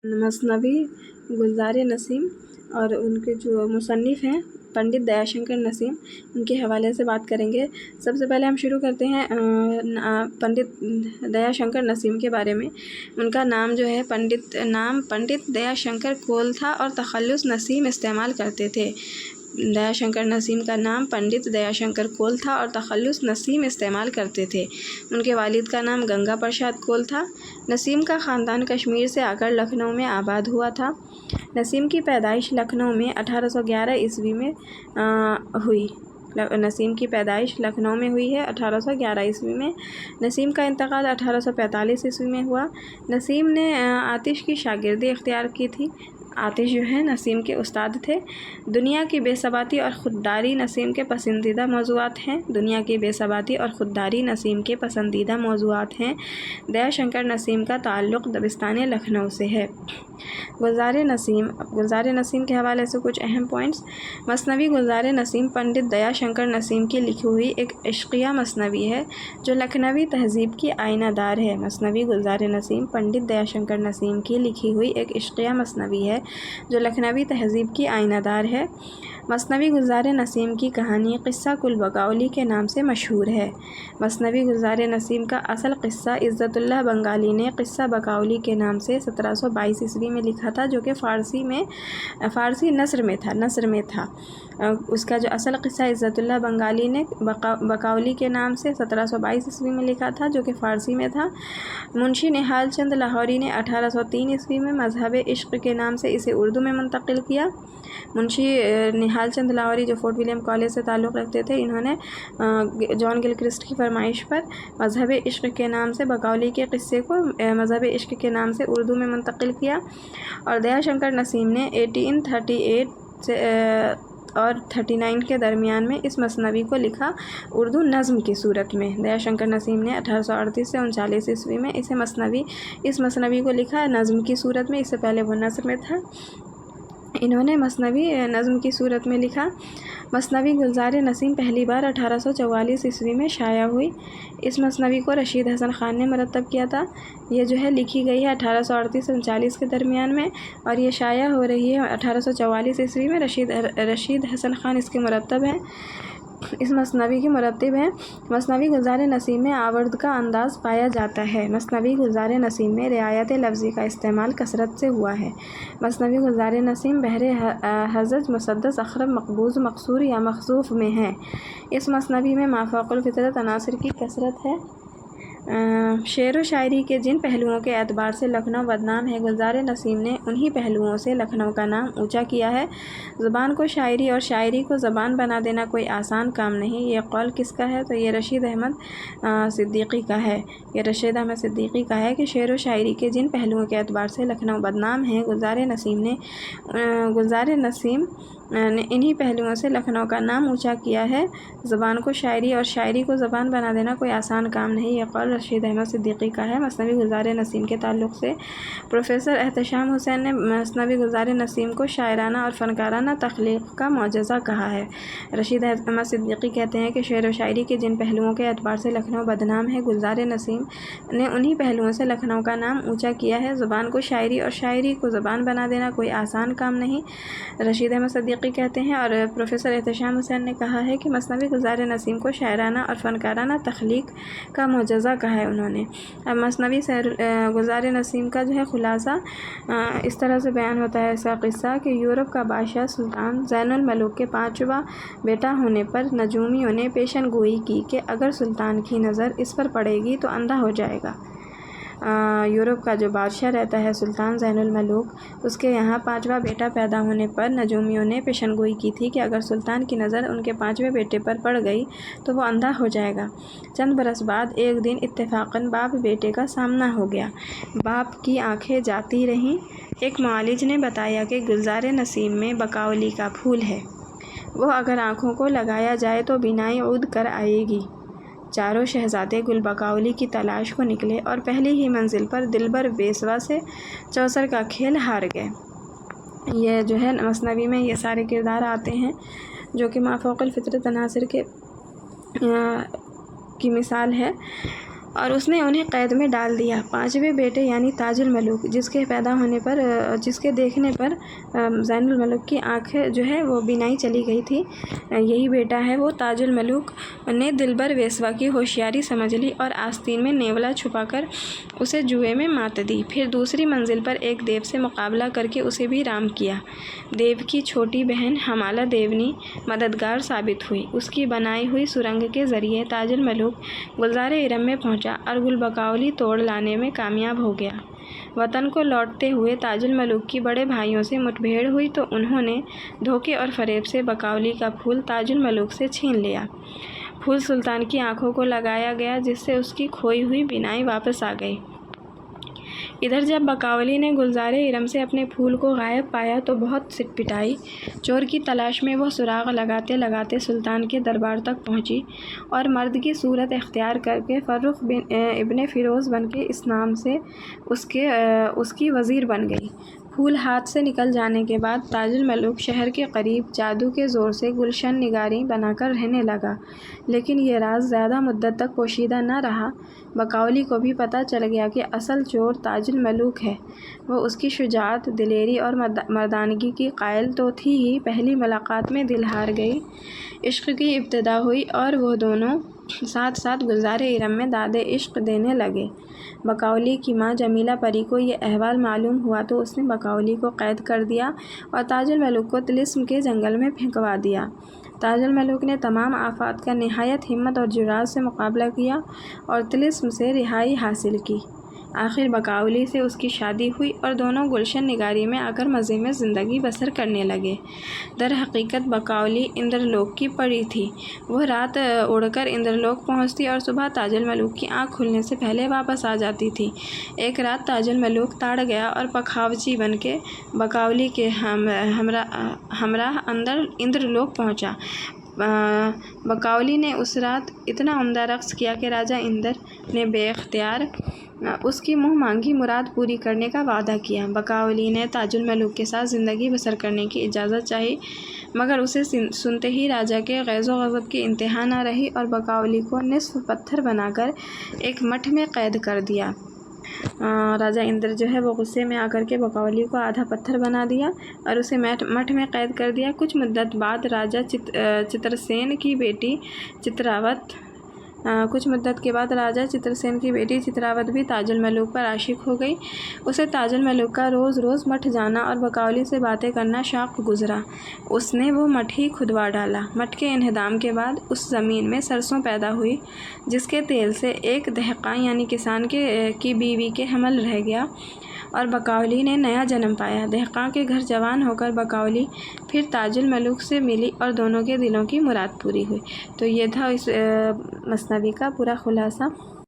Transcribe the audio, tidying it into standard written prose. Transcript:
مثنوی گلزار نسیم اور ان کے جو مصنف ہیں پنڈت دیا شنکر نسیم، ان کے حوالے سے بات کریں گے۔ سب سے پہلے ہم شروع کرتے ہیں پنڈت دیا شنکر نسیم کے بارے میں۔ ان کا نام جو ہے پنڈت دیا شنکر کول تھا اور تخلص نسیم استعمال کرتے تھے۔ دیا شنکر نسیم کا نام پنڈت دیا شنکر کول تھا اور تخلص نسیم استعمال کرتے تھے۔ ان کے والد کا نام گنگا پرساد کول تھا۔ نسیم کا خاندان کشمیر سے آ کر لکھنؤ میں آباد ہوا تھا۔ نسیم کی پیدائش لکھنؤ میں 1811 عیسوی میں ہوئی۔ نسیم کی پیدائش لکھنؤ میں ہوئی ہے 1811 عیسوی میں۔ نسیم کا انتقال 1845 عیسوی میں ہوا۔ نسیم نے آتش کی شاگردی اختیار کی تھی۔ آتش جو ہے نسیم کے استاد تھے۔ دنیا کی بے ثباتی اور خودداری نسیم کے پسندیدہ موضوعات ہیں۔ دنیا کی بے ثباتی اور خودداری نسیم کے پسندیدہ موضوعات ہیں۔ دیا شنکر نسیم کا تعلق دبستان لکھنؤ سے ہے۔ گلزار نسیم کے حوالے سے کچھ اہم پوائنٹس۔ مثنوی گلزار نسیم پنڈت دیا شنکر نسیم کی لکھی ہوئی ایک عشقیہ مثنوی ہے جو لکھنوی تہذیب کی آئینہ دار ہے۔ مثنوی گلزار نسیم پنڈت دیا شنکر نسیم کی لکھی ہوئی ایک عشقیہ مثنوی ہے جو لکھنوی تہذیب کی آئینہ دار ہے۔ مثنوی گلزار نسیم کی کہانی قصہ کل بقولی کے نام سے مشہور ہے۔ مثنوی گلزار نسیم کا اصل قصہ عزت اللہ بنگالی نے قصہ بقولی کے نام سے 1722 عیسوی میں لکھا تھا، جو کہ فارسی نثر میں تھا۔ اس کا جو اصل قصہ عزت اللہ بنگالی نے بقولی کے نام سے 1722 عیسوی میں لکھا تھا، جو کہ فارسی میں تھا۔ منشی نہال چند لاہوری نے 1803 عیسوی میں مذہب عشق کے نام سے اسے اردو میں منتقل کیا۔ منشی نہال چند لاہوری جو فورٹ ولیم کالج سے تعلق رکھتے تھے، انہوں نے جان گلکرسٹ کی فرمائش پر مذہب عشق کے نام سے بقولی کے قصے کو مذہب عشق کے نام سے اردو میں منتقل کیا۔ اور دیا شنکر نسیم نے 1838 سے اور 39 کے درمیان میں اس مثنوی کو لکھا اردو نظم کی صورت میں۔ دیا شنکر نسیم نے 1838 سے 39 عیسوی میں اس مثنوی کو لکھا نظم کی صورت میں۔ اس سے پہلے وہ نثر میں تھا، انہوں نے مثنوی نظم کی صورت میں لکھا۔ مثنوی گلزار نسیم پہلی بار 1844 عیسوی میں شائع ہوئی۔ اس مثنوی کو رشید حسن خان نے مرتب کیا تھا۔ یہ جو ہے لکھی گئی ہے 1838 سے 39 کے درمیان میں، اور یہ شائع ہو رہی ہے 1844 عیسوی میں۔ رشید حسن خان اس کے مرتب ہیں، اس مثنوی کے مرتب ہیں۔ مثنوی گلزار نسیم میں آورد کا انداز پایا جاتا ہے۔ مثنوی گلزار نسیم میں رعایت لفظی کا استعمال کثرت سے ہوا ہے۔ مثنوی گلزار نسیم بحر ہزج، مسدس، اخرب، مقبوض، مقصور یا مخزوف میں ہے۔ اس مثنوی میں مافوق الفطرت عناصر کی کثرت ہے۔ شعر و شاعری کے جن پہلوؤں کے اعتبار سے لکھنؤ بدنام ہے، گلزار نسیم نے انہی پہلوؤں سے لکھنؤ کا نام اونچا کیا ہے۔ زبان کو شاعری اور شاعری کو زبان بنا دینا کوئی آسان کام نہیں۔ یہ قول کس کا ہے؟ تو یہ رشید احمد صدیقی کا ہے کہ شعر و شاعری کے جن پہلوؤں کے اعتبار سے لکھنؤ بدنام ہے، گلزار نسیم نے انہی پہلوؤں سے لکھنؤ کا نام اونچا کیا ہے۔ زبان کو شاعری اور شاعری کو زبان بنا دینا کوئی آسان کام نہیں، یہ قول رشید احمد صدیقی کا ہے۔ مثنوی گلزار نسیم کے تعلق سے پروفیسر احتشام حسین نے مثنوی گلزار نسیم کو شاعرانہ اور فنکارانہ تخلیق کا معجزہ کہا ہے۔ رشید احمد صدیقی کہتے ہیں کہ شعر و شاعری کے جن پہلوؤں کے اعتبار سے لکھنؤ بدنام ہے، گلزار نسیم نے انہی پہلوؤں سے لکھنؤ کا نام اونچا کیا ہے۔ زبان کو شاعری اور شاعری کو زبان بنا دینا کوئی آسان کام نہیں، رشید احمد صدیقی کہتے ہیں۔ اور پروفیسر احتشام حسین نے کہا ہے کہ مثنوی گلزار نسیم کو شاعرانہ اور فنکارانہ تخلیق کا معجزہ کہا ہے انہوں نے۔ اب مثنوی گلزار نسیم کا جو ہے خلاصہ اس طرح سے بیان ہوتا ہے اس کا قصہ کہ یورپ کا بادشاہ سلطان زین الملوک کے 5واں بیٹا ہونے پر نجومیوں نے پیشن گوئی کی کہ اگر سلطان کی نظر اس پر پڑے گی تو اندھا ہو جائے گا۔ یورپ کا جو بادشاہ رہتا ہے سلطان زین الملوک، اس کے یہاں 5واں بیٹا پیدا ہونے پر نجومیوں نے پیشن گوئی کی تھی کہ اگر سلطان کی نظر ان کے 5ویں بیٹے پر پڑ گئی تو وہ اندھا ہو جائے گا۔ چند برس بعد ایک دن اتفاقاً باپ بیٹے کا سامنا ہو گیا۔ باپ کی آنکھیں جاتی رہیں۔ ایک معالج نے بتایا کہ گلزار نسیم میں بقولی کا پھول ہے، وہ اگر آنکھوں کو لگایا جائے تو بینائی عود کر آئے گی۔ چاروں شہزادے گل بقولی کی تلاش کو نکلے اور پہلی ہی منزل پر دلبر بیسوا سے چوسر کا کھیل ہار گئے۔ یہ جو ہے مثنوی میں یہ سارے کردار آتے ہیں جو کہ مافوق الفطرت عناصر کی مثال ہے۔ اور اس نے انہیں قید میں ڈال دیا۔ پانچویں بیٹے یعنی تاج الملوک، جس کے دیکھنے پر زین الملوک کی آنکھ جو ہے وہ بینائی چلی گئی تھی، یہی بیٹا ہے وہ تاج الملوک نے دلبر ویسوا کی ہوشیاری سمجھ لی اور آستین میں نیولا چھپا کر اسے جوئے میں مات دی۔ پھر دوسری منزل پر ایک دیو سے مقابلہ کر کے اسے بھی رام کیا۔ دیو کی چھوٹی بہن ہمالا دیونی مددگار ثابت ہوئی۔ اس کی بنائی ہوئی سرنگ کے ذریعے تاج الملوک گلزار ارم میں پہنچا اور گل بقاؤلی توڑ لانے میں کامیاب ہو گیا۔ وطن کو لوٹتے ہوئے تاج الملوک کی بڑے بھائیوں سے مٹبھیڑ ہوئی تو انہوں نے دھوکے اور فریب سے بقاؤلی کا پھول تاج الملوک سے چھین لیا۔ پھول سلطان کی آنکھوں کو لگایا گیا، جس سے اس کی کھوئی ہوئی بینائی واپس آ گئی۔ ادھر جب بقاؤلی نے گلزار ارم سے اپنے پھول کو غائب پایا تو بہت سٹ پٹائی۔ چور کی تلاش میں وہ سراغ لگاتے لگاتے سلطان کے دربار تک پہنچی اور مرد کی صورت اختیار کر کے فرخ ابن فیروز بن کے اس نام سے اس کی وزیر بن گئی۔ پھول ہاتھ سے نکل جانے کے بعد تاج الملوک شہر کے قریب جادو کے زور سے گلشن نگاری بنا کر رہنے لگا، لیکن یہ راز زیادہ مدت تک پوشیدہ نہ رہا۔ بقاؤلی کو بھی پتہ چل گیا کہ اصل چور تاج الملوک ہے۔ وہ اس کی شجاعت، دلیری اور مردانگی کی قائل تو تھی ہی، پہلی ملاقات میں دل ہار گئی۔ عشق کی ابتدا ہوئی اور وہ دونوں ساتھ ساتھ گلزار ارم میں داد عشق دینے لگے۔ بقاؤلی کی ماں جمیلہ پری کو یہ احوال معلوم ہوا تو اس نے بقاؤلی کو قید کر دیا اور تاج الملوک کو طلسم کے جنگل میں پھینکوا دیا۔ تاج الملوک نے تمام آفات کا نہایت ہمت اور جرأت سے مقابلہ کیا اور طلسم سے رہائی حاصل کی۔ آخر بقاؤلی سے اس کی شادی ہوئی اور دونوں گلشن نگاری میں آ کر مزے میں زندگی بسر کرنے لگے۔ در حقیقت بقاؤلی اندر لوک کی پری تھی۔ وہ رات اڑ کر اندر لوک پہنچتی اور صبح تاج الملوک کی آنکھ کھلنے سے پہلے واپس آ جاتی تھی۔ ایک رات تاج الملوک تاڑ گیا اور پکھاوجی بن کے بقاؤلی کے ہمراہ اندر لوک پہنچا۔ بقاؤلی نے اس رات اتنا عمدہ رقص کیا کہ راجہ اندر نے بے اختیار اس کی منہ مانگی مراد پوری کرنے کا وعدہ کیا۔ بقاؤلی نے تاج الملوک کے ساتھ زندگی بسر کرنے کی اجازت چاہی، مگر اسے سنتے ہی راجہ کے غیظ و غضب کی انتہا نہ رہی اور بقاؤلی کو نصف پتھر بنا کر ایک مٹھ میں قید کر دیا۔ راجہ اندر جو ہے وہ غصے میں آ کر کے بقاؤلی کو آدھا پتھر بنا دیا اور اسے مٹھ میں قید کر دیا۔ کچھ مدت بعد راجہ چترسین کی بیٹی چتراوت بھی تاج الملوک پر عاشق ہو گئی۔ اسے تاج الملوک کا روز روز مٹھ جانا اور بقاؤلی سے باتیں کرنا شاق گزرا۔ اس نے وہ مٹھ ہی کھدوا ڈالا۔ مٹھ کے انہدام کے بعد اس زمین میں سرسوں پیدا ہوئی، جس کے تیل سے ایک دہقاں یعنی کسان کی بیوی کے حمل رہ گیا اور بقاؤلی نے نیا جنم پایا۔ دہقاں کے گھر جوان ہو کر بقاؤلی پھر تاج الملوک سے ملی اور دونوں کے دلوں کی مراد پوری ہوئی۔ تو یہ تھا اس مثنوی کا پورا خلاصہ۔